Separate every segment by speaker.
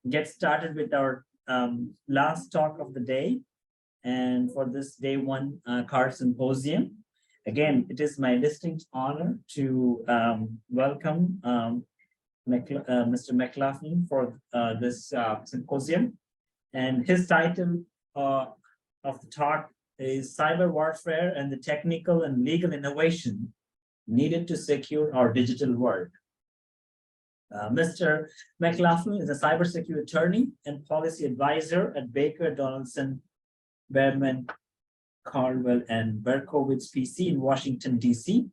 Speaker 1: get started with our last talk of the day. And for this day one card symposium, again, it is my distinct honor to welcome Mr. McLaughlin for this symposium. And his title of the talk is Cyber Warfare and the Technical and Legal Innovation Needed to Secure Our Digital World. Mr. McLaughlin is a cybersecurity attorney and policy advisor at Baker, Donaldson, Behrman, Caldwell, and Berkowitz PC in Washington, D.C.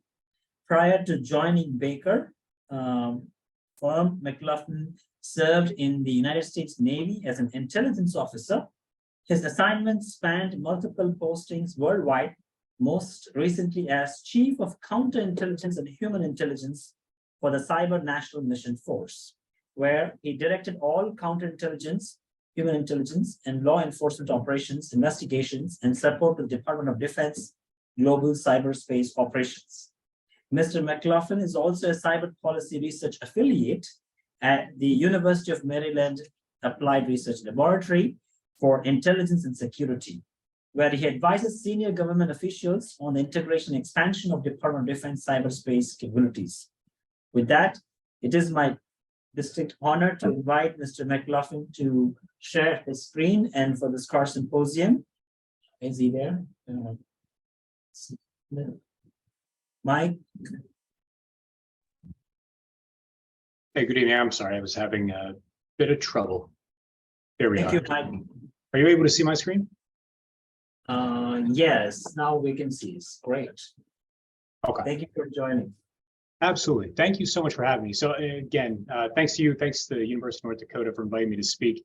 Speaker 1: Prior to joining Baker firm, McLaughlin served in the United States Navy as an intelligence officer. His assignments spanned multiple postings worldwide, most recently as Chief of Counterintelligence and Human Intelligence for the Cyber National Mission Force, where he directed all counterintelligence, human intelligence, and law enforcement operations, investigations, and support to the Department of Defense global cyberspace operations. Mr. McLaughlin is also a cyber policy research affiliate at the University of Maryland Applied Research Laboratory for Intelligence and Security, where he advises senior government officials on the integration and expansion of Department of Defense cyberspace capabilities. With that, it is my distinct honor to invite Mr. McLaughlin to share his screen and for this card symposium. Is he there? Mike?
Speaker 2: Hey, good evening. I'm sorry, I was having a bit of trouble. There we
Speaker 1: Thank
Speaker 2: are.
Speaker 1: you, Mike.
Speaker 2: Are you able to see my screen?
Speaker 1: Yes, now we can see. It's great.
Speaker 2: Okay.
Speaker 1: Thank you for joining.
Speaker 2: Absolutely. Thank you so much for having me. So again, thanks to you, thanks to the University of North Dakota for inviting me to speak.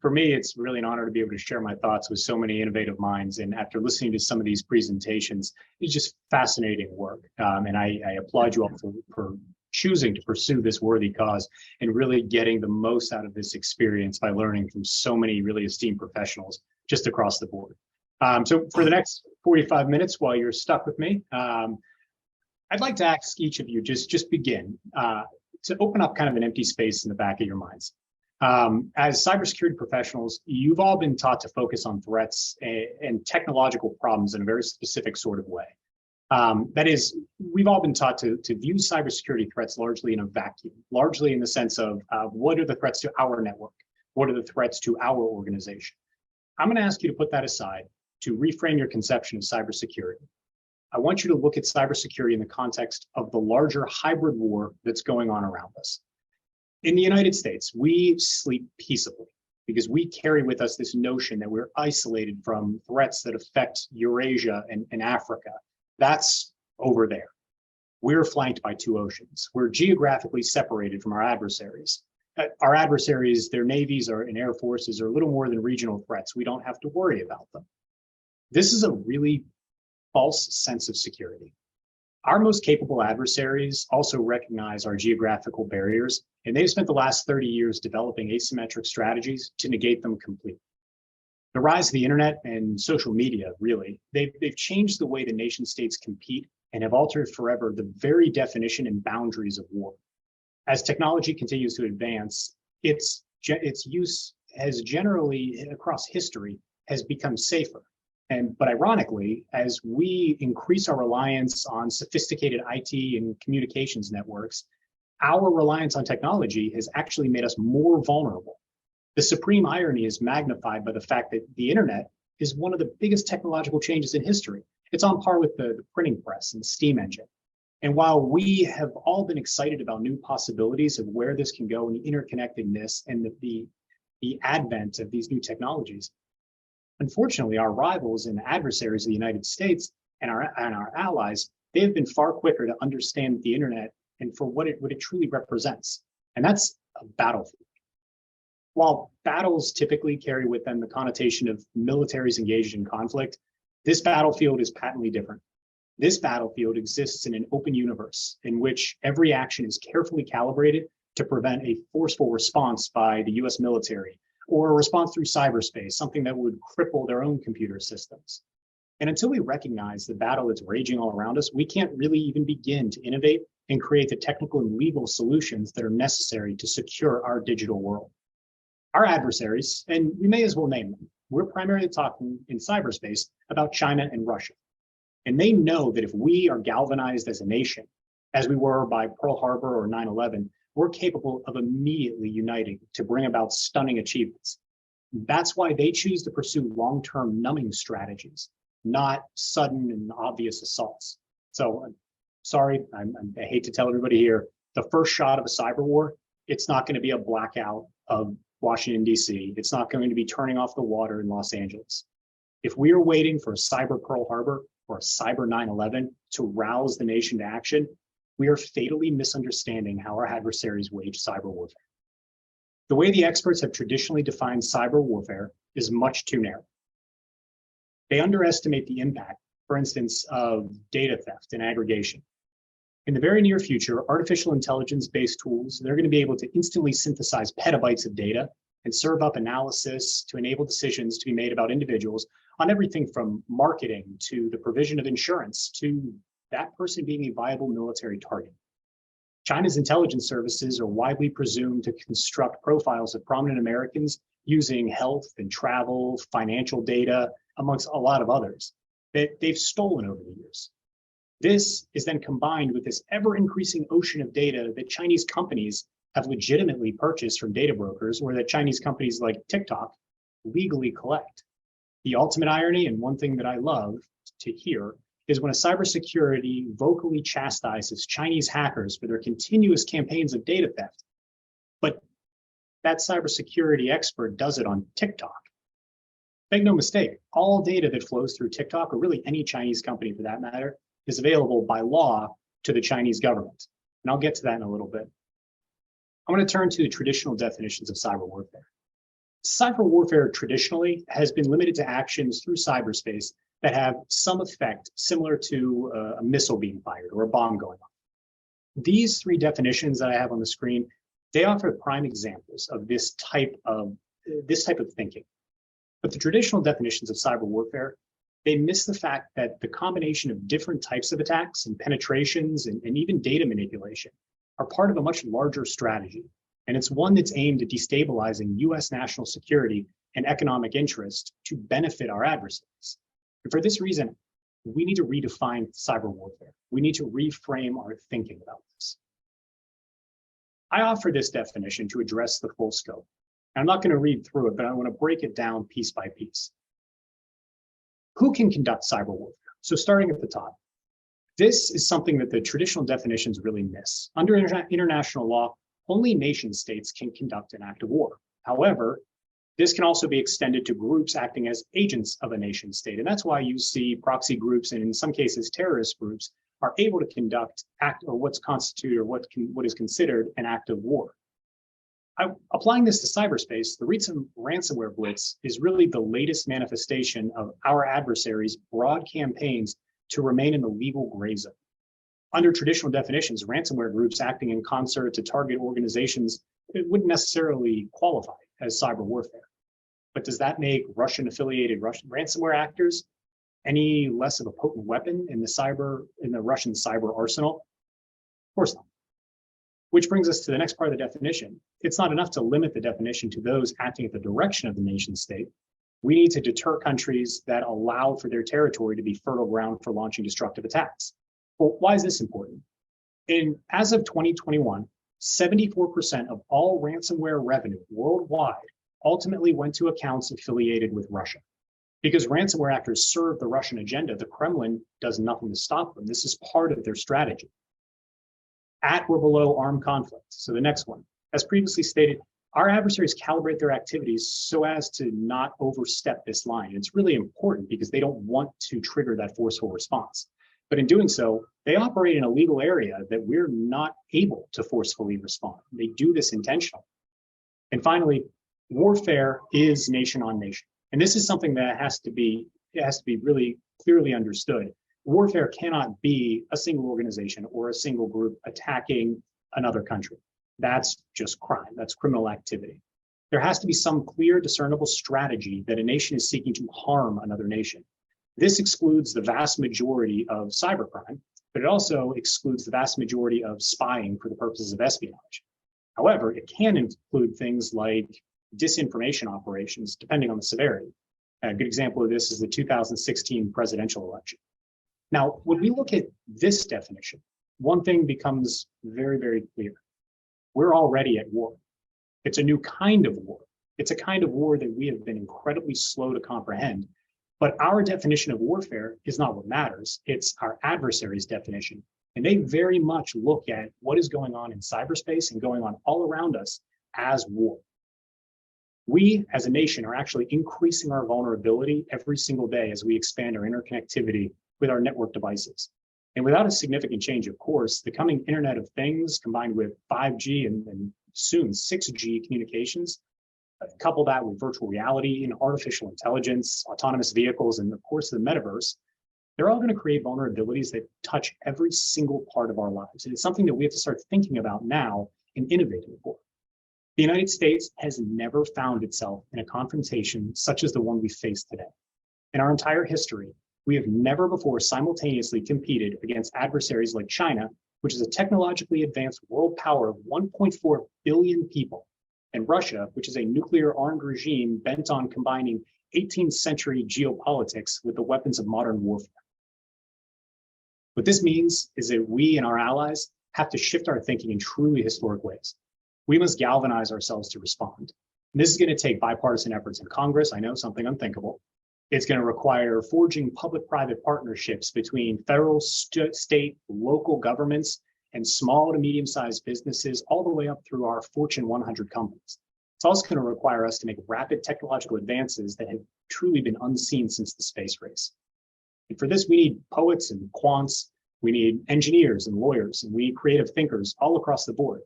Speaker 2: For me, it's really an honor to be able to share my thoughts with so many innovative minds. And after listening to some of these presentations, it's just fascinating work. And I applaud you all for choosing to pursue this worthy cause and really getting the most out of this experience by learning from so many really esteemed professionals just across the board. So for the next 45 minutes, while you're stuck with me, I'd like to ask each of you just begin to open up kind of an empty space in the back of your minds. As cybersecurity professionals, you've all been taught to focus on threats and technological problems in a very specific sort of way. That is, we've all been taught to view cybersecurity threats largely in a vacuum, largely in the sense of what are the threats to our network? What are the threats to our organization? I'm going to ask you to put that aside to reframe your conception of cybersecurity. I want you to look at cybersecurity in the context of the larger hybrid war that's going on around us. In the United States, we sleep peaceably because we carry with us this notion that we're isolated from threats that affect Eurasia and Africa. That's over there. We're flanked by two oceans. We're geographically separated from our adversaries. Our adversaries, their navies and air forces are little more than regional threats. We don't have to worry about them. This is a really false sense of security. Our most capable adversaries also recognize our geographical barriers, and they've spent the last 30 years developing asymmetric strategies to negate them completely. The rise of the internet and social media, really, they've changed the way the nation states compete and have altered forever the very definition and boundaries of war. As technology continues to advance, its use has generally, across history, has become safer. But ironically, as we increase our reliance on sophisticated IT and communications networks, our reliance on technology has actually made us more vulnerable. The supreme irony is magnified by the fact that the internet is one of the biggest technological changes in history. It's on par with the printing press and steam engine. And while we have all been excited about new possibilities of where this can go and the interconnectedness and the advent of these new technologies, unfortunately, our rivals and adversaries of the United States and our allies, they have been far quicker to understand the internet and for what it truly represents. And that's a battlefield. While battles typically carry with them the connotation of militaries engaged in conflict, this battlefield is patently different. This battlefield exists in an open universe in which every action is carefully calibrated to prevent a forceful response by the US military or a response through cyberspace, something that would cripple their own computer systems. And until we recognize the battle that's raging all around us, we can't really even begin to innovate and create the technical and legal solutions that are necessary to secure our digital world. Our adversaries, and we may as well name them, we're primarily talking in cyberspace about China and Russia. And they know that if we are galvanized as a nation, as we were by Pearl Harbor or 9/11, we're capable of immediately uniting to bring about stunning achievements. That's why they choose to pursue long-term numbing strategies, not sudden and obvious assaults. So sorry, I hate to tell everybody here, the first shot of a cyber war, it's not going to be a blackout of Washington, D.C. It's not going to be turning off the water in Los Angeles. If we are waiting for a cyber Pearl Harbor or a cyber 9/11 to rouse the nation to action, we are fatally misunderstanding how our adversaries wage cyber warfare. The way the experts have traditionally defined cyber warfare is much too narrow. They underestimate the impact, for instance, of data theft and aggregation. In the very near future, artificial intelligence-based tools, they're going to be able to instantly synthesize petabytes of data and serve up analysis to enable decisions to be made about individuals on everything from marketing to the provision of insurance to that person being a viable military target. China's intelligence services are widely presumed to construct profiles of prominent Americans using health and travel, financial data, amongst a lot of others that they've stolen over the years. This is then combined with this ever-increasing ocean of data that Chinese companies have legitimately purchased from data brokers, or that Chinese companies like TikTok legally collect. The ultimate irony, and one thing that I love to hear, is when a cybersecurity vocally chastises Chinese hackers for their continuous campaigns of data theft, but that cybersecurity expert does it on TikTok. Make no mistake, all data that flows through TikTok, or really any Chinese company for that matter, is available by law to the Chinese government. And I'll get to that in a little bit. I'm going to turn to the traditional definitions of cyber warfare. Cyber warfare traditionally has been limited to actions through cyberspace that have some effect similar to a missile being fired or a bomb going off. These three definitions that I have on the screen, they offer prime examples of this type of thinking. But the traditional definitions of cyber warfare, they miss the fact that the combination of different types of attacks and penetrations and even data manipulation are part of a much larger strategy. And it's one that's aimed at destabilizing US national security and economic interest to benefit our adversaries. And for this reason, we need to redefine cyber warfare. We need to reframe our thinking about this. I offer this definition to address the full scope. And I'm not going to read through it, but I want to break it down piece by piece. Who can conduct cyber warfare? So starting at the top, this is something that the traditional definitions really miss. Under international law, only nation states can conduct an act of war. However, this can also be extended to groups acting as agents of a nation state. And that's why you see proxy groups, and in some cases, terrorist groups, are able to conduct what's constituted or what is considered an act of war. Applying this to cyberspace, the recent ransomware blitz is really the latest manifestation of our adversaries' broad campaigns to remain in the legal gray zone. Under traditional definitions, ransomware groups acting in concert to target organizations, it wouldn't necessarily qualify as cyber warfare. But does that make Russian-affiliated ransomware actors any less of a potent weapon in the Russian cyber arsenal? Of course not. Which brings us to the next part of the definition. It's not enough to limit the definition to those acting at the direction of the nation state. We need to deter countries that allow for their territory to be fertile ground for launching destructive attacks. Well, why is this important? As of 2021, 74% of all ransomware revenue worldwide ultimately went to accounts affiliated with Russia. Because ransomware actors serve the Russian agenda, the Kremlin does nothing to stop them. This is part of their strategy. At or below armed conflict. So the next one, as previously stated, our adversaries calibrate their activities so as to not overstep this line. And it's really important because they don't want to trigger that forceful response. But in doing so, they operate in a legal area that we're not able to forcefully respond. They do this intentionally. And finally, warfare is nation on nation. And this is something that has to be really clearly understood. Warfare cannot be a single organization or a single group attacking another country. That's just crime. That's criminal activity. There has to be some clear, discernible strategy that a nation is seeking to harm another nation. This excludes the vast majority of cybercrime, but it also excludes the vast majority of spying for the purposes of espionage. However, it can include things like disinformation operations, depending on the severity. A good example of this is the 2016 presidential election. Now, when we look at this definition, one thing becomes very, very clear. We're already at war. It's a new kind of war. It's a kind of war that we have been incredibly slow to comprehend. But our definition of warfare is not what matters. It's our adversary's definition. And they very much look at what is going on in cyberspace and going on all around us as war. We as a nation are actually increasing our vulnerability every single day as we expand our interconnectivity with our network devices. And without a significant change of course, the coming Internet of Things combined with 5G and soon 6G communications, couple that with virtual reality and artificial intelligence, autonomous vehicles, and of course the metaverse, they're all going to create vulnerabilities that touch every single part of our lives. And it's something that we have to start thinking about now and innovating for. The United States has never found itself in a confrontation such as the one we face today. In our entire history, we have never before simultaneously competed against adversaries like China, which is a technologically advanced world power of 1.4 billion people, and Russia, which is a nuclear-armed regime bent on combining 18th century geopolitics with the weapons of modern warfare. What this means is that we and our allies have to shift our thinking in truly historic ways. We must galvanize ourselves to respond. And this is going to take bipartisan efforts in Congress. I know, something unthinkable. It's going to require forging public-private partnerships between federal, state, local governments, and small to medium-sized businesses, all the way up through our Fortune 100 companies. It's also going to require us to make rapid technological advances that have truly been unseen since the space race. And for this, we need poets and quants, we need engineers and lawyers, and we need creative thinkers all across the board.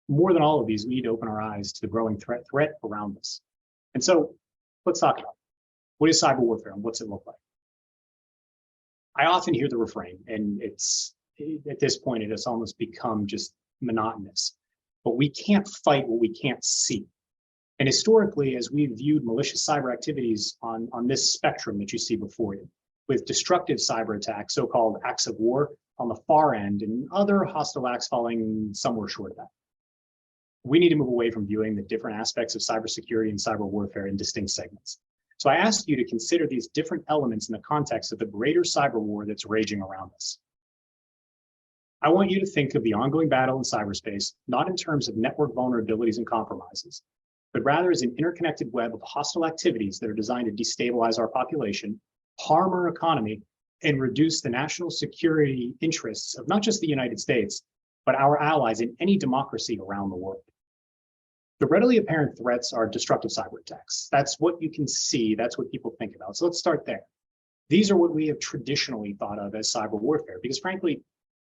Speaker 2: More than all of these, we need to open our eyes to the growing threat around us. And so let's talk about it. What is cyber warfare and what's it look like? I often hear the refrain, and it's at this point, it has almost become just monotonous. But we can't fight what we can't see. And historically, as we've viewed malicious cyber activities on this spectrum that you see before you, with destructive cyber attacks, so-called acts of war on the far end, and other hostile acts falling somewhere short of that. We need to move away from viewing the different aspects of cybersecurity and cyber warfare in distinct segments. So I ask you to consider these different elements in the context of the greater cyber war that's raging around us. I want you to think of the ongoing battle in cyberspace, not in terms of network vulnerabilities and compromises, but rather as an interconnected web of hostile activities that are designed to destabilize our population, harm our economy, and reduce the national security interests of not just the United States, but our allies in any democracy around the world. The readily apparent threats are destructive cyber attacks. That's what you can see, that's what people think about. So let's start there. These are what we have traditionally thought of as cyber warfare, because frankly,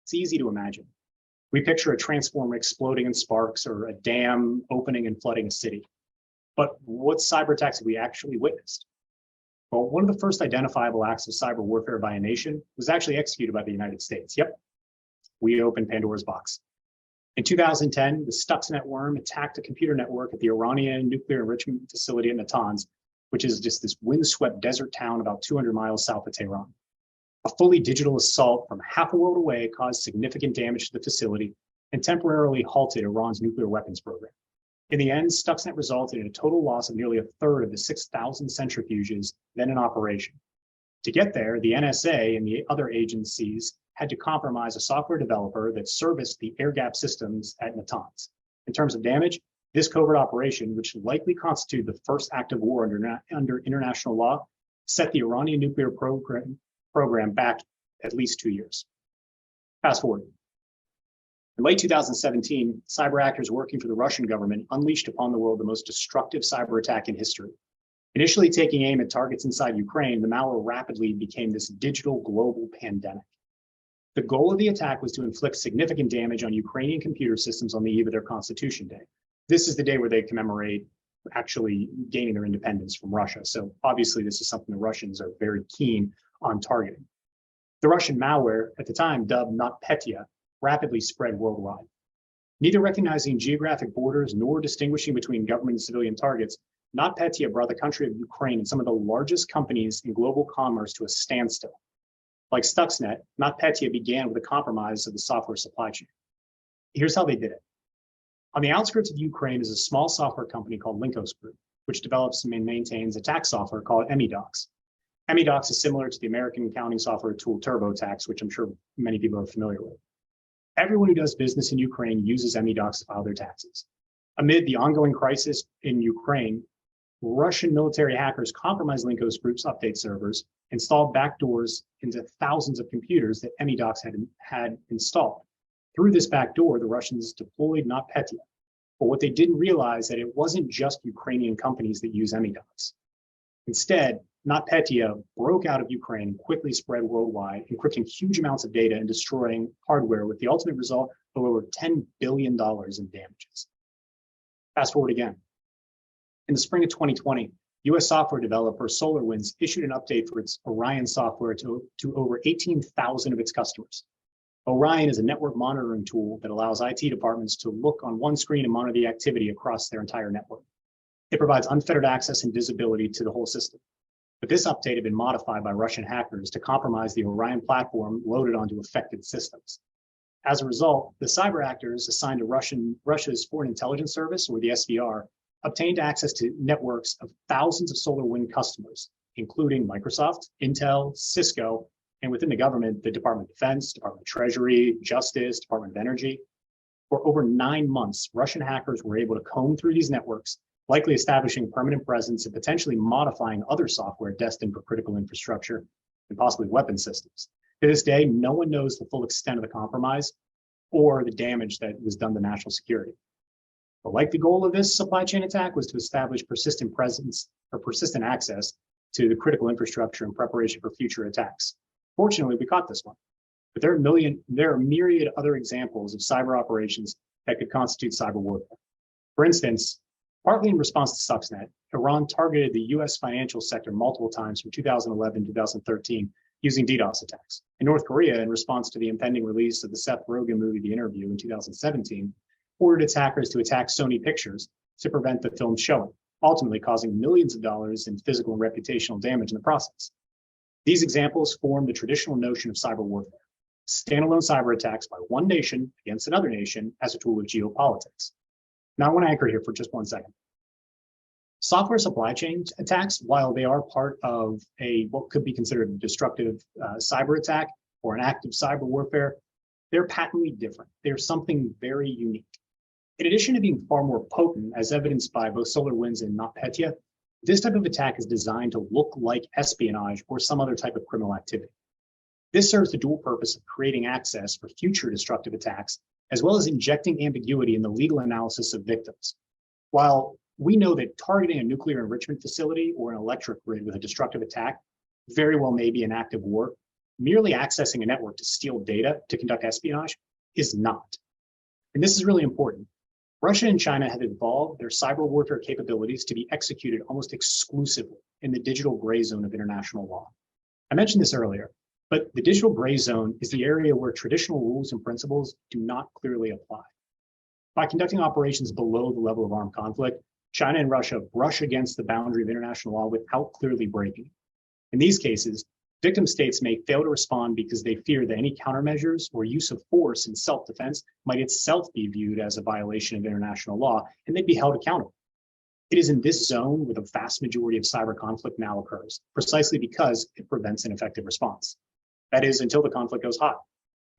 Speaker 2: it's easy to imagine. We picture a transformer exploding in sparks or a dam opening and flooding a city. But what cyber attacks have we actually witnessed? Well, one of the first identifiable acts of cyber warfare by a nation was actually executed by the United States. Yep, we opened Pandora's box. In 2010, the Stuxnet worm attacked a computer network at the Iranian nuclear enrichment facility at Natanz, which is just this windswept desert town about 200 miles south of Tehran. A fully digital assault from half a world away caused significant damage to the facility and temporarily halted Iran's nuclear weapons program. In the end, Stuxnet resulted in a total loss of nearly a third of the 6,000 centrifuges then in operation. To get there, the NSA and the other agencies had to compromise a software developer that serviced the air-gapped systems at Natanz. In terms of damage, this covert operation, which likely constituted the first act of war under international law, set the Iranian nuclear program back at least 2 years. Fast forward. In late 2017, cyber actors working for the Russian government unleashed upon the world the most destructive cyber attack in history. Initially taking aim at targets inside Ukraine, the malware rapidly became this digital global pandemic. The goal of the attack was to inflict significant damage on Ukrainian computer systems on the eve of their Constitution Day. This is the day where they commemorate actually gaining their independence from Russia. So obviously this is something the Russians are very keen on targeting. The Russian malware, at the time dubbed NotPetya, rapidly spread worldwide. Neither recognizing geographic borders nor distinguishing between government and civilian targets, NotPetya brought the country of Ukraine and some of the largest companies in global commerce to a standstill. Like Stuxnet, NotPetya began with a compromise of the software supply chain. Here's how they did it. On the outskirts of Ukraine is a small software company called Linkos Group, which develops and maintains a tax software called EmiDocs. EmiDocs is similar to the American accounting software tool TurboTax, which I'm sure many people are familiar with. Everyone who does business in Ukraine uses EmiDocs to file their taxes. Amid the ongoing crisis in Ukraine, Russian military hackers compromised Linkos Group's update servers, installed backdoors into thousands of computers that EmiDocs had installed. Through this backdoor, the Russians deployed NotPetya. But what they didn't realize that it wasn't just Ukrainian companies that use EmiDocs. Instead, NotPetya broke out of Ukraine and quickly spread worldwide, encrypting huge amounts of data and destroying hardware with the ultimate result of over $10 billion in damages. Fast forward again. In the spring of 2020, US software developer SolarWinds issued an update for its Orion software to over 18,000 of its customers. Orion is a network monitoring tool that allows IT departments to look on one screen and monitor the activity across their entire network. It provides unfettered access and visibility to the whole system. But this update had been modified by Russian hackers to compromise the Orion platform loaded onto affected systems. As a result, the cyber actors assigned to Russia's Foreign Intelligence Service, or the SVR, obtained access to networks of thousands of SolarWinds customers, including Microsoft, Intel, Cisco, and within the government, the Department of Defense, Department of Treasury, Justice, Department of Energy. For over 9 months, Russian hackers were able to comb through these networks, likely establishing a permanent presence and potentially modifying other software destined for critical infrastructure and possibly weapon systems. To this day, no one knows the full extent of the compromise or the damage that was done to national security. But like the goal of this supply chain attack was to establish persistent presence or persistent access to the critical infrastructure in preparation for future attacks. Fortunately, we caught this one. But there are myriad other examples of cyber operations that could constitute cyber warfare. For instance, partly in response to Stuxnet, Iran targeted the US financial sector multiple times from 2011 to 2013 using DDoS attacks. In North Korea, in response to the impending release of the Seth Rogen movie, The Interview, in 2017, ordered its hackers to attack Sony Pictures to prevent the film's showing, ultimately causing millions of dollars in physical and reputational damage in the process. These examples form the traditional notion of cyber warfare, standalone cyber attacks by one nation against another nation as a tool of geopolitics. Now I want to anchor here for just 1 second. Software supply chain attacks, while they are part of what could be considered a destructive cyber attack or an act of cyber warfare, they're patently different. They're something very unique. In addition to being far more potent, as evidenced by both SolarWinds and NotPetya, this type of attack is designed to look like espionage or some other type of criminal activity. This serves the dual purpose of creating access for future destructive attacks, as well as injecting ambiguity in the legal analysis of victims. While we know that targeting a nuclear enrichment facility or an electric grid with a destructive attack very well may be an act of war, merely accessing a network to steal data to conduct espionage is not. And this is really important. Russia and China have evolved their cyber warfare capabilities to be executed almost exclusively in the digital gray zone of international law. I mentioned this earlier, but the digital gray zone is the area where traditional rules and principles do not clearly apply. By conducting operations below the level of armed conflict, China and Russia brush against the boundary of international law without clearly breaking. In these cases, victim states may fail to respond because they fear that any countermeasures or use of force in self-defense might itself be viewed as a violation of international law, and they'd be held accountable. It is in this zone where the vast majority of cyber conflict now occurs, precisely because it prevents an effective response. That is, until the conflict goes hot.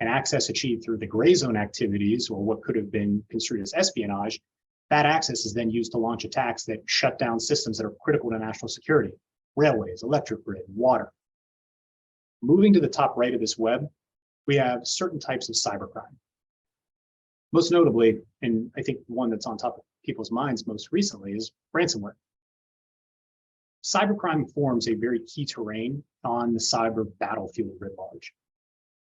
Speaker 2: And access achieved through the gray zone activities, or what could have been construed as espionage, that access is then used to launch attacks that shut down systems that are critical to national security: railways, electric grid, water. Moving to the top right of this web, we have certain types of cybercrime. Most notably, and I think one that's on top of people's minds most recently, is ransomware. Cybercrime forms a very key terrain on the cyber battlefield writ large.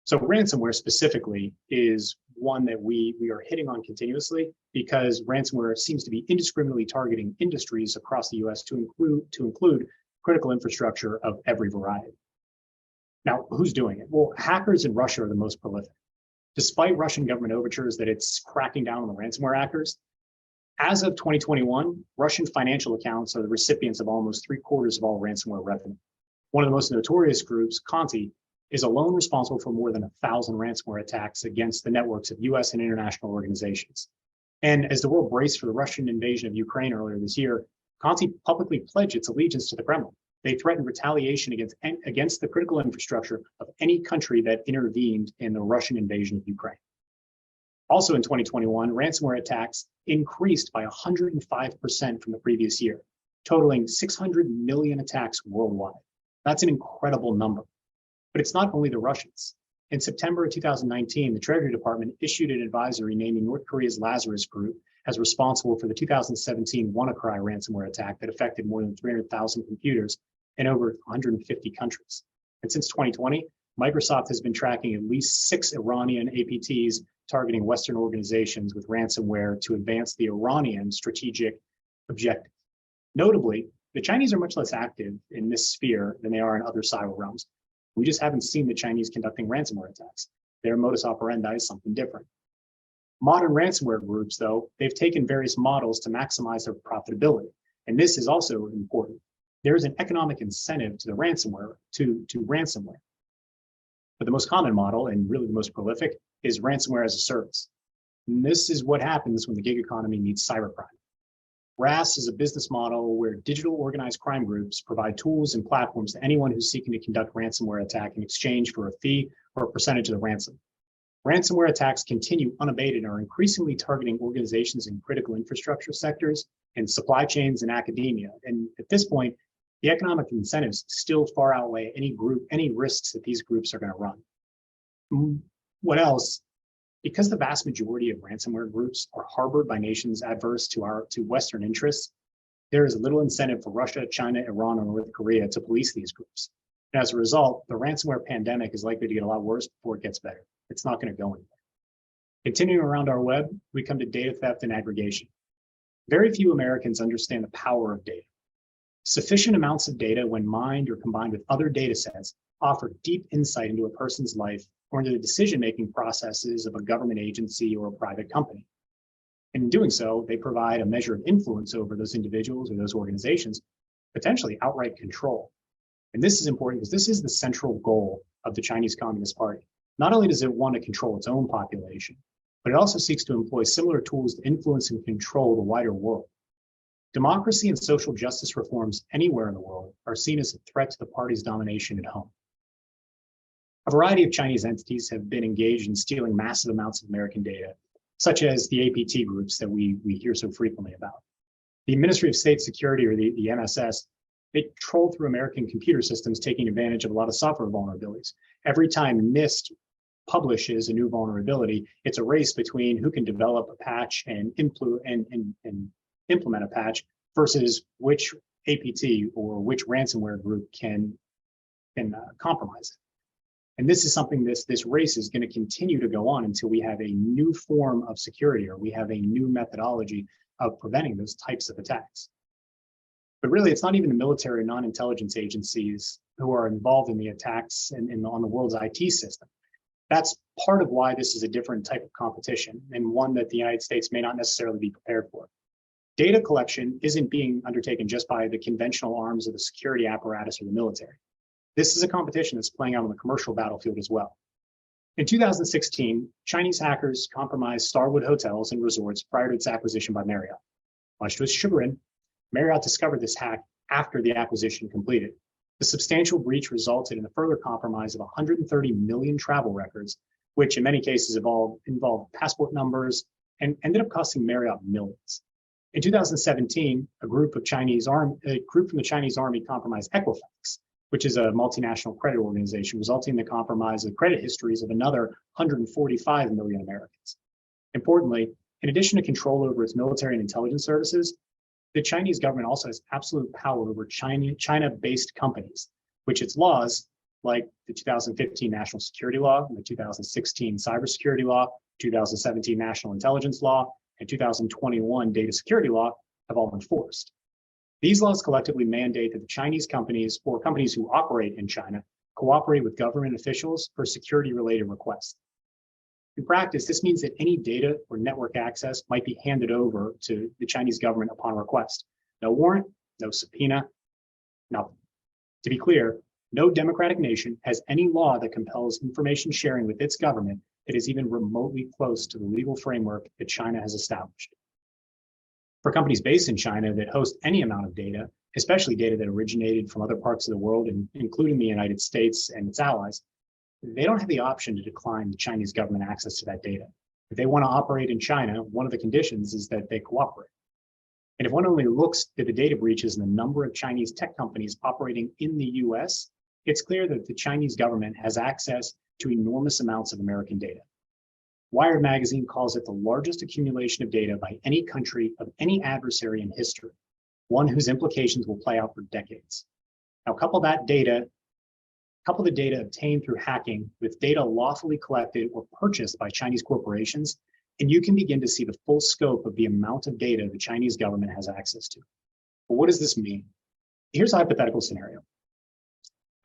Speaker 2: So ransomware specifically is one that we are hitting on continuously because ransomware seems to be indiscriminately targeting industries across the US to include critical infrastructure of every variety. Now, who's doing it? Well, hackers in Russia are the most prolific. Despite Russian government overtures that it's cracking down on the ransomware hackers, as of 2021, Russian financial accounts are the recipients of almost 3/4 of all ransomware revenue. One of the most notorious groups, Conti, is alone responsible for more than 1,000 ransomware attacks against the networks of US and international organizations. And as the world braced for the Russian invasion of Ukraine earlier this year, Conti publicly pledged its allegiance to the Kremlin. They threatened retaliation against the critical infrastructure of any country that intervened in the Russian invasion of Ukraine. Also in 2021, ransomware attacks increased by 105% from the previous year, totaling 600 million attacks worldwide. That's an incredible number. But it's not only the Russians. In September of 2019, the Treasury Department issued an advisory naming North Korea's Lazarus Group as responsible for the 2017 WannaCry ransomware attack that affected more than 300,000 computers in over 150 countries. And since 2020, Microsoft has been tracking at least 6 Iranian APTs targeting Western organizations with ransomware to advance the Iranian strategic objective. Notably, the Chinese are much less active in this sphere than they are in other cyber realms. We just haven't seen the Chinese conducting ransomware attacks. Their modus operandi is something different. Modern ransomware groups, though, they've taken various models to maximize their profitability. And this is also important. There is an economic incentive to the ransomware, to ransomware. But the most common model, and really the most prolific, is ransomware as a service. And this is what happens when the gig economy meets cybercrime. RAS is a business model where digital organized crime groups provide tools and platforms to anyone who's seeking to conduct ransomware attack in exchange for a fee or a percentage of the ransom. Ransomware attacks continue unabated and are increasingly targeting organizations in critical infrastructure sectors and supply chains and academia. And at this point, the economic incentives still far outweigh any risks that these groups are going to run. What else? Because the vast majority of ransomware groups are harbored by nations adverse to Western interests, there is little incentive for Russia, China, Iran, or North Korea to police these groups. And as a result, the ransomware pandemic is likely to get a lot worse before it gets better. It's not going to go anywhere. Continuing around our web, we come to data theft and aggregation. Very few Americans understand the power of data. Sufficient amounts of data, when mined or combined with other data sets, offer deep insight into a person's life or into the decision-making processes of a government agency or a private company. And in doing so, they provide a measure of influence over those individuals or those organizations, potentially outright control. And this is important because this is the central goal of the Chinese Communist Party. Not only does it want to control its own population, but it also seeks to employ similar tools to influence and control the wider world. Democracy and social justice reforms anywhere in the world are seen as a threat to the party's domination at home. A variety of Chinese entities have been engaged in stealing massive amounts of American data, such as the APT groups that we hear so frequently about. The Ministry of State Security, or the MSS, they troll through American computer systems, taking advantage of a lot of software vulnerabilities. Every time NIST publishes a new vulnerability, it's a race between who can develop a patch and implement a patch versus which APT or which ransomware group can compromise it. And this is something, this race is going to continue to go on until we have a new form of security or we have a new methodology of preventing those types of attacks. But really, it's not even the military or non-intelligence agencies who are involved in the attacks on the world's IT system. That's part of why this is a different type of competition and one that the United States may not necessarily be prepared for. Data collection isn't being undertaken just by the conventional arms of the security apparatus or the military. This is a competition that's playing out on the commercial battlefield as well. In 2016, Chinese hackers compromised Starwood hotels and resorts prior to its acquisition by Marriott. Much to its chagrin, Marriott discovered this hack after the acquisition completed. The substantial breach resulted in the further compromise of 130 million travel records, which in many cases involved passport numbers and ended up costing Marriott millions. In 2017, a group from the Chinese Army compromised Equifax, which is a multinational credit organization, resulting in the compromise of credit histories of another 145 million Americans. Importantly, in addition to control over its military and intelligence services, the Chinese government also has absolute power over China-based companies, which its laws, like the 2015 National Security Law, and the 2016 Cybersecurity Law, 2017 National Intelligence Law, and 2021 Data Security Law, have all enforced. These laws collectively mandate that the Chinese companies or companies who operate in China cooperate with government officials for security-related requests. In practice, this means that any data or network access might be handed over to the Chinese government upon request. No warrant, no subpoena, nothing. To be clear, no democratic nation has any law that compels information sharing with its government that is even remotely close to the legal framework that China has established. For companies based in China that host any amount of data, especially data that originated from other parts of the world, including the United States and its allies, they don't have the option to decline the Chinese government access to that data. If they want to operate in China, one of the conditions is that they cooperate. And if one only looks at the data breaches and the number of Chinese tech companies operating in the US, it's clear that the Chinese government has access to enormous amounts of American data. Wired magazine calls it the largest accumulation of data by any country of any adversary in history, one whose implications will play out for decades. Now, couple the data obtained through hacking with data lawfully collected or purchased by Chinese corporations, and you can begin to see the full scope of the amount of data the Chinese government has access to. But what does this mean? Here's a hypothetical scenario.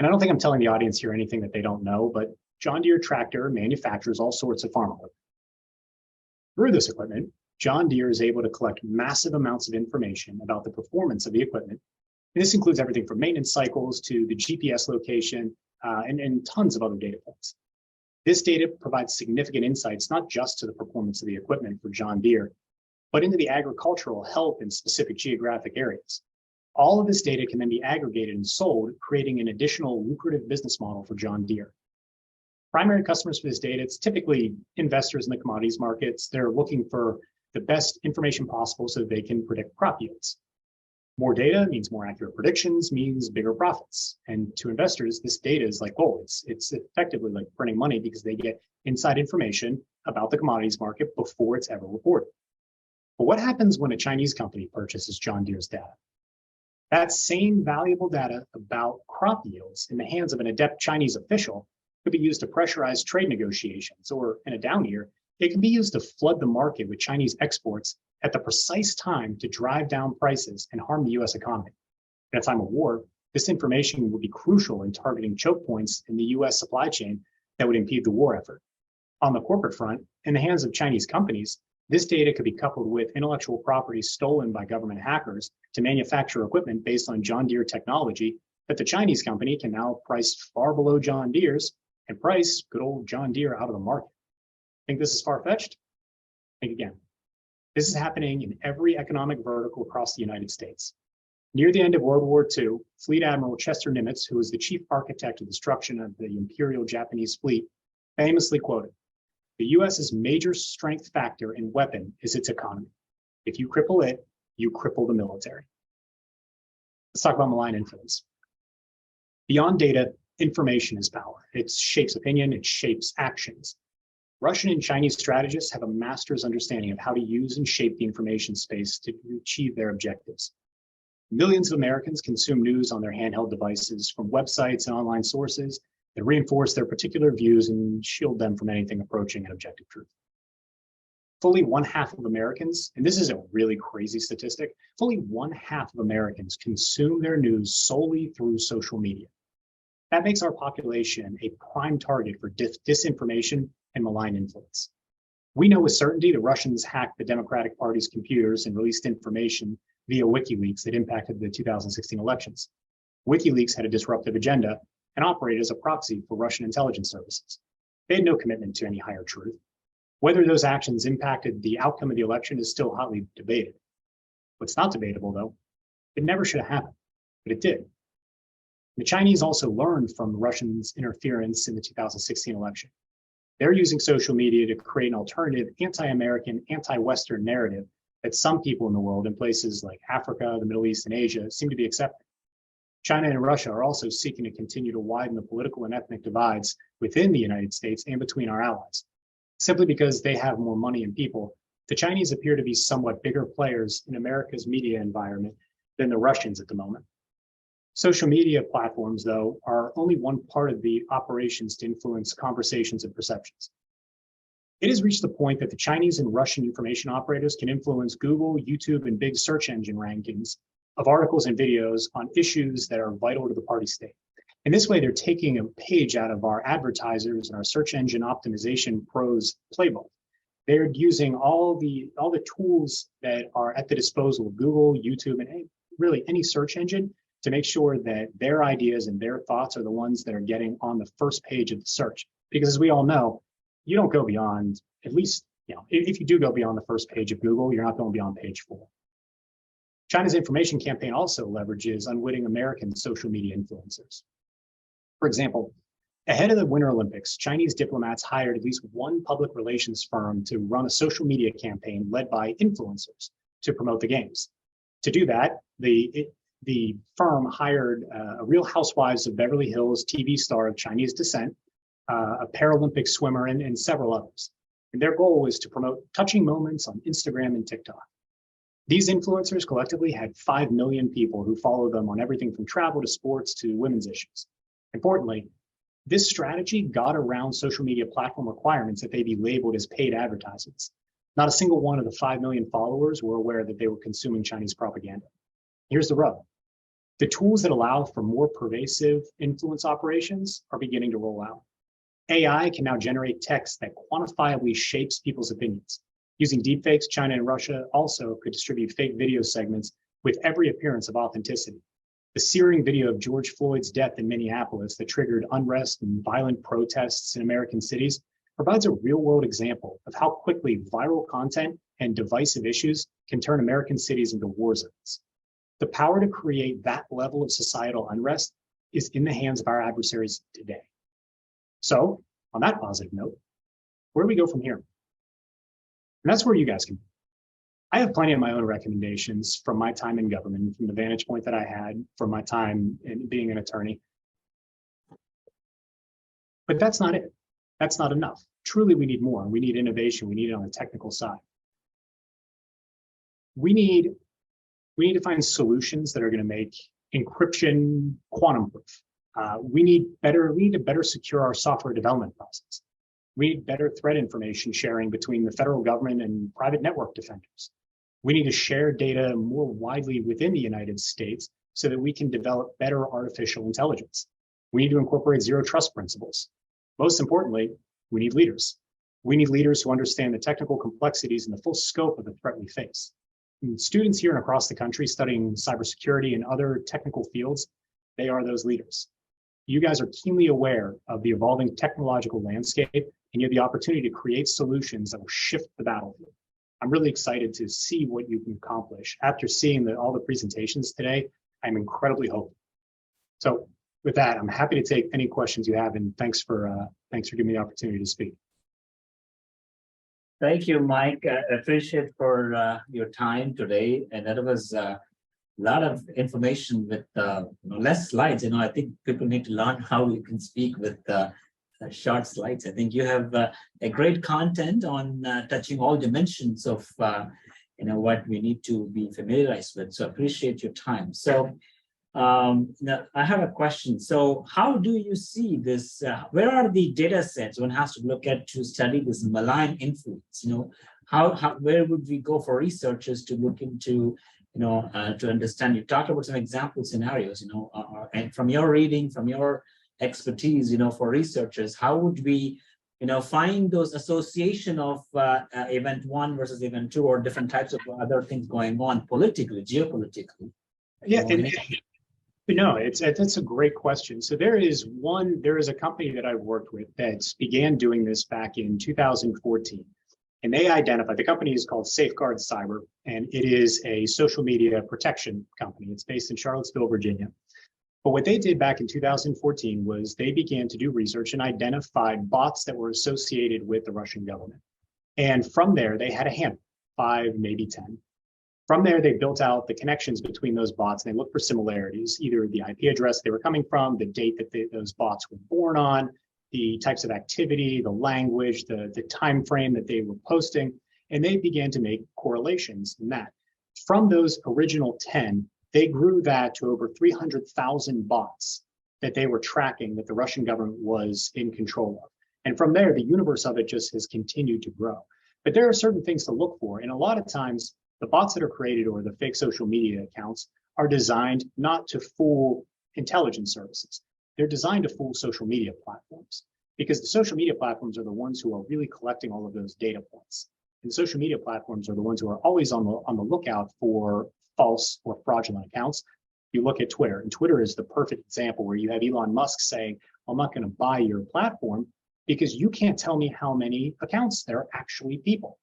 Speaker 2: And I don't think I'm telling the audience here anything that they don't know, but John Deere Tractor manufactures all sorts of farm equipment. Through this equipment, John Deere is able to collect massive amounts of information about the performance of the equipment. And this includes everything from maintenance cycles to the GPS location and tons of other data points. This data provides significant insights, not just to the performance of the equipment for John Deere, but into the agricultural health in specific geographic areas. All of this data can then be aggregated and sold, creating an additional lucrative business model for John Deere. Primary customers for this data, it's typically investors in the commodities markets. They're looking for the best information possible so that they can predict crop yields. More data means more accurate predictions, means bigger profits. And to investors, this data is like gold. It's effectively like printing money because they get inside information about the commodities market before it's ever reported. But what happens when a Chinese company purchases John Deere's data? That same valuable data about crop yields in the hands of an adept Chinese official could be used to pressurize trade negotiations, or in a down year, it can be used to flood the market with Chinese exports at the precise time to drive down prices and harm the US economy. In a time of war, this information would be crucial in targeting choke points in the US supply chain that would impede the war effort. On the corporate front, in the hands of Chinese companies, this data could be coupled with intellectual property stolen by government hackers to manufacture equipment based on John Deere technology that the Chinese company can now price far below John Deere's and price good old John Deere out of the market. Think this is far-fetched? Think again. This is happening in every economic vertical across the United States. Near the end of World War II, Fleet Admiral Chester Nimitz, who was the chief architect of the destruction of the Imperial Japanese fleet, famously quoted, "The US's major strength factor and weapon is its economy. If you cripple it, you cripple the military." Let's talk about malign influence. Beyond data, information is power. It shapes opinion, it shapes actions. Russian and Chinese strategists have a master's understanding of how to use and shape the information space to achieve their objectives. Millions of Americans consume news on their handheld devices from websites and online sources that reinforce their particular views and shield them from anything approaching an objective truth. Fully 1/2 of Americans, and this is a really crazy statistic, fully 1/2 of Americans consume their news solely through social media. That makes our population a prime target for disinformation and malign influence. We know with certainty the Russians hacked the Democratic Party's computers and released information via WikiLeaks that impacted the 2016 elections. WikiLeaks had a disruptive agenda and operated as a proxy for Russian intelligence services. They had no commitment to any higher truth. Whether those actions impacted the outcome of the election is still hotly debated. What's not debatable, though, it never should have happened, but it did. The Chinese also learned from the Russians' interference in the 2016 election. They're using social media to create an alternative anti-American, anti-Western narrative that some people in the world in places like Africa, the Middle East, and Asia seem to be accepting. China and Russia are also seeking to continue to widen the political and ethnic divides within the United States and between our allies. Simply because they have more money and people, the Chinese appear to be somewhat bigger players in America's media environment than the Russians at the moment. Social media platforms, though, are only one part of the operations to influence conversations and perceptions. It has reached the point that the Chinese and Russian information operators can influence Google, YouTube, and big search engine rankings of articles and videos on issues that are vital to the party state. In this way, they're taking a page out of our advertisers and our search engine optimization pros playbook. They're using all the tools that are at the disposal of Google, YouTube, and really any search engine to make sure that their ideas and their thoughts are the ones that are getting on the first page of the search. Because as we all know, you don't go beyond, at least, if you do go beyond the first page of Google, you're not going beyond page 4. China's information campaign also leverages unwitting American social media influencers. For example, ahead of the Winter Olympics, Chinese diplomats hired at least one public relations firm to run a social media campaign led by influencers to promote the games. To do that, the firm hired a Real Housewives of Beverly Hills TV star of Chinese descent, a Paralympic swimmer, and several others. And their goal was to promote touching moments on Instagram and TikTok. These influencers collectively had 5 million people who followed them on everything from travel to sports to women's issues. Importantly, this strategy got around social media platform requirements that they be labeled as paid advertisements. Not a single one of the 5 million followers were aware that they were consuming Chinese propaganda. Here's the rub. The tools that allow for more pervasive influence operations are beginning to roll out. AI can now generate text that quantifiably shapes people's opinions. Using deepfakes, China and Russia also could distribute fake video segments with every appearance of authenticity. The searing video of George Floyd's death in Minneapolis that triggered unrest and violent protests in American cities provides a real-world example of how quickly viral content and divisive issues can turn American cities into war zones. The power to create that level of societal unrest is in the hands of our adversaries today. So, on that positive note, where do we go from here? And that's where you guys can. I have plenty of my own recommendations from my time in government, from the vantage point that I had from my time in being an attorney. But that's not it. That's not enough. Truly, we need more. We need innovation. We need it on the technical side. We need to find solutions that are going to make encryption quantum proof. We need to better secure our software development process. We need better threat information sharing between the federal government and private network defenders. We need to share data more widely within the United States so that we can develop better artificial intelligence. We need to incorporate zero trust principles. Most importantly, we need leaders. We need leaders who understand the technical complexities and the full scope of the threat we face. And students here and across the country studying cybersecurity and other technical fields, they are those leaders. You guys are keenly aware of the evolving technological landscape, and you have the opportunity to create solutions that will shift the battlefield. I'm really excited to see what you can accomplish. After seeing all the presentations today, I'm incredibly hopeful. So with that, I'm happy to take any questions you have, and thanks for giving me the opportunity to speak.
Speaker 1: Thank you, Mike. I appreciate for your time today, and that was a lot of information with less slides. I think people need to learn how you can speak with short slides. I think you have a great content on touching all dimensions of what we need to be familiarized with. So I appreciate your time. So now I have a question. So how do you see this? Where are the data sets one has to look at to study this malign influence? Where would we go for researchers to look into, to understand? You talked about some example scenarios, and from your reading, from your expertise, for researchers, how would we, find those association of event 1 versus event 2, or different types of other things going on politically, geopolitically?
Speaker 2: Yeah. That's a great question. So there is a company that I've worked with that began doing this back in 2014. And they identified, the company is called Safeguard Cyber, and it is a social media protection company. It's based in Charlottesville, Virginia. But what they did back in 2014 was they began to do research and identified bots that were associated with the Russian government. And from there, they had a handful, 5, maybe 10. From there, they built out the connections between those bots, and they looked for similarities, either the IP address they were coming from, the date that those bots were born on, the types of activity, the language, the time frame that they were posting, and they began to make correlations in that. From those original 10, they grew that to over 300,000 bots that they were tracking that the Russian government was in control of. And from there, the universe of it just has continued to grow. But there are certain things to look for, and a lot of times, the bots that are created or the fake social media accounts are designed not to fool intelligence services. They're designed to fool social media platforms, because the social media platforms are the ones who are really collecting all of those data points. And social media platforms are the ones who are always on the lookout for false or fraudulent accounts. You look at Twitter, and Twitter is the perfect example where you have Elon Musk saying, I'm not going to buy your platform, because you can't tell me how many accounts there are actually people.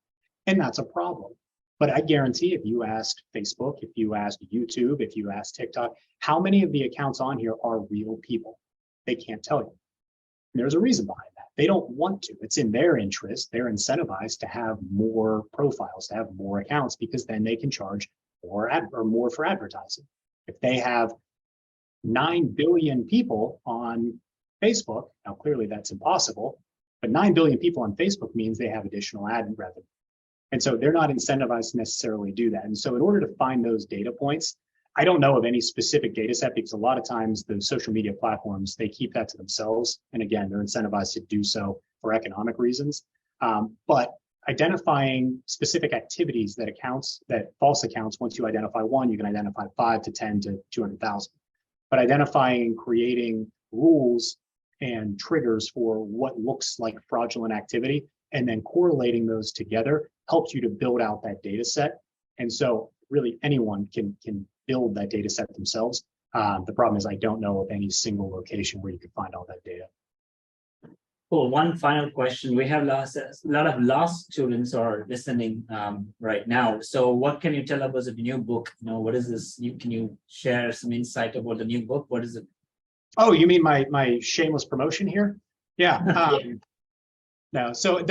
Speaker 2: And that's a problem. But I guarantee if you asked Facebook, if you asked YouTube, if you asked TikTok, how many of the accounts on here are real people? They can't tell you. And there's a reason behind that. They don't want to. It's in their interest. They're incentivized to have more profiles, to have more accounts, because then they can charge more for advertising. If they have 9 billion people on Facebook, now clearly that's impossible, but 9 billion people on Facebook means they have additional ad revenue. And so they're not incentivized to necessarily do that. And so in order to find those data points, I don't know of any specific data set, because a lot of times the social media platforms, they keep that to themselves. And again, they're incentivized to do so for economic reasons. But identifying specific activities that false accounts, once you identify one, you can identify 5 to 10 to 200,000. But identifying and creating rules and triggers for what looks like fraudulent activity, and then correlating those together helps you to build out that data set. And so really anyone can build that data set themselves. The problem is I don't know of any single location where you can find all that data.
Speaker 1: Cool. One final question. We have a lot of law students are listening right now. So what can you tell about the new book? What is this? Can you share some insight about the new book? What is it?
Speaker 2: Oh, you mean my shameless promotion here? Yeah. No, so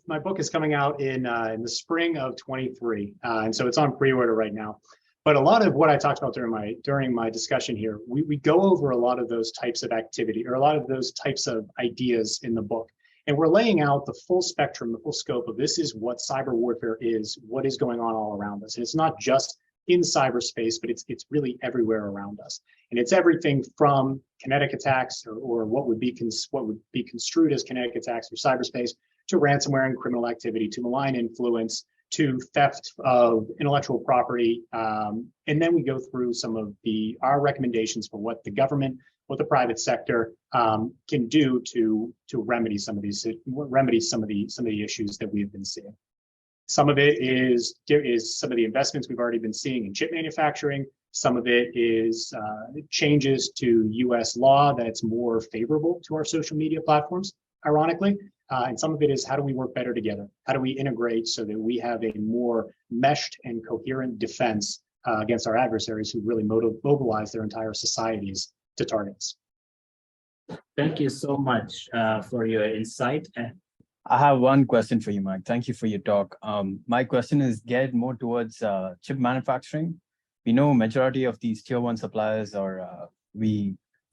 Speaker 2: my book is coming out in the spring of 23, and so it's on pre-order right now. But a lot of what I talked about during my discussion here, we go over a lot of those types of activity, or a lot of those types of ideas in the book, and we're laying out the full spectrum, the full scope of this is what cyber warfare is, what is going on all around us, and it's not just in cyberspace, but it's really everywhere around us. And it's everything from kinetic attacks or what would be construed as kinetic attacks for cyberspace, to ransomware and criminal activity, to malign influence, to theft of intellectual property. And then we go through some of our recommendations for what the government, what the private sector can do to remedy some of the issues that we've been seeing. Some of it is some of the investments we've already been seeing in chip manufacturing. Some of it is changes to US law that's more favorable to our social media platforms, ironically. And some of it is how do we work better together? How do we integrate so that we have a more meshed and coherent defense against our adversaries who really mobilize their entire societies to target us?
Speaker 1: Thank you so much for your insight.
Speaker 3: I have one question for you, Mike. Thank you for your talk. My question is geared more towards chip manufacturing. We know majority of these tier 1 suppliers are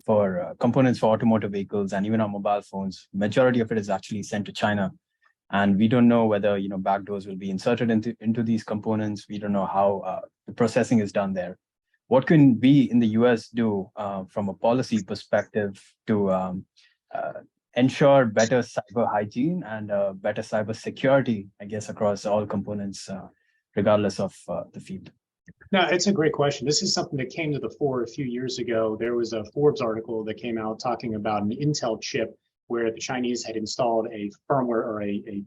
Speaker 3: for components for automotive vehicles and even our mobile phones. Majority of it is actually sent to China, and we don't know whether backdoors will be inserted into these components. We don't know how the processing is done there. What can we in the US do from a policy perspective to ensure better cyber hygiene and better cyber security, I guess, across all components, regardless of the field?
Speaker 2: No, it's a great question. This is something that came to the fore a few years ago. There was a Forbes article that came out talking about an Intel chip where the Chinese had installed a firmware or a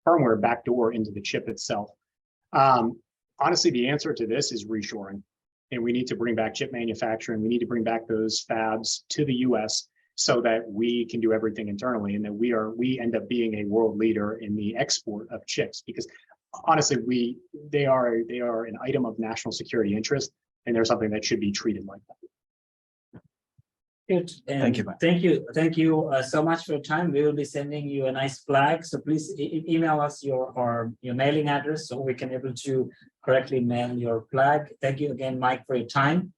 Speaker 2: firmware backdoor into the chip itself. Honestly, the answer to this is reshoring. And we need to bring back chip manufacturing. We need to bring back those fabs to the US so that we can do everything internally, and that we end up being a world leader in the export of chips, because honestly, they are an item of national security interest, and they're something that should be treated like that.
Speaker 1: Good. And
Speaker 3: thank you.
Speaker 1: Thank you so much for your time. We will be sending you a nice flag. So please email us your mailing address so we can able to correctly mail your flag. Thank you again, Mike, for your time,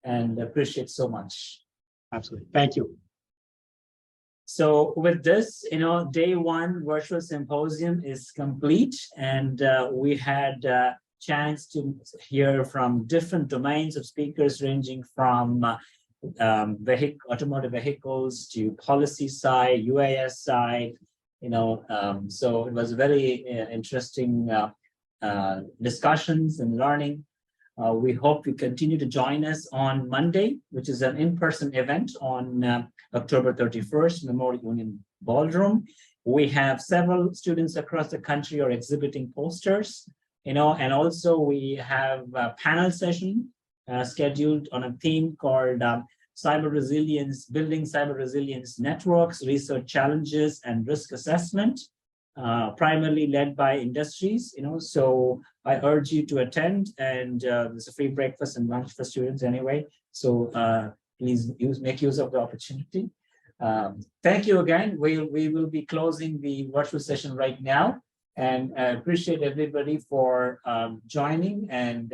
Speaker 1: and appreciate so much.
Speaker 2: Absolutely. Thank you.
Speaker 1: So with this, day 1 virtual symposium is complete, and we had a chance to hear from different domains of speakers ranging from automotive vehicles to policy side, UAS side, so it was very interesting discussions and learning. We hope you continue to join us on Monday, which is an in-person event on October 31st, Memorial Union Ballroom. We have several students across the country are exhibiting posters, and also we have a panel session scheduled on a theme called cyber resilience, building cyber resilience networks, research challenges, and risk assessment, primarily led by industries. So I urge you to attend, and there's a free breakfast and lunch for students anyway. So please make use of the opportunity. Thank you again. We will be closing the virtual session right now, and I appreciate everybody for joining and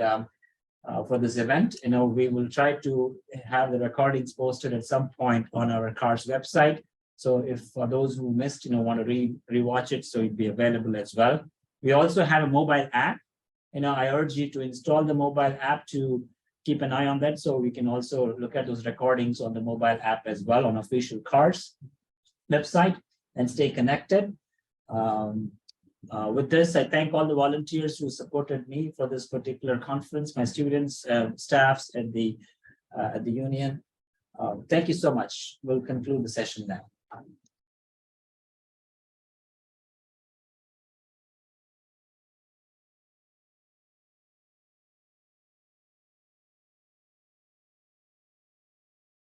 Speaker 1: for this event. We will try to have the recordings posted at some point on our CARS website. So if for those who missed, want to rewatch it, so it'd be available as well. We also have a mobile app. I urge you to install the mobile app to keep an eye on that, so we can also look at those recordings on the mobile app as well on official CARS website and stay connected. With this, I thank all the volunteers who supported me for this particular conference, my students, staffs at the union. Thank you so much. We'll conclude the session now.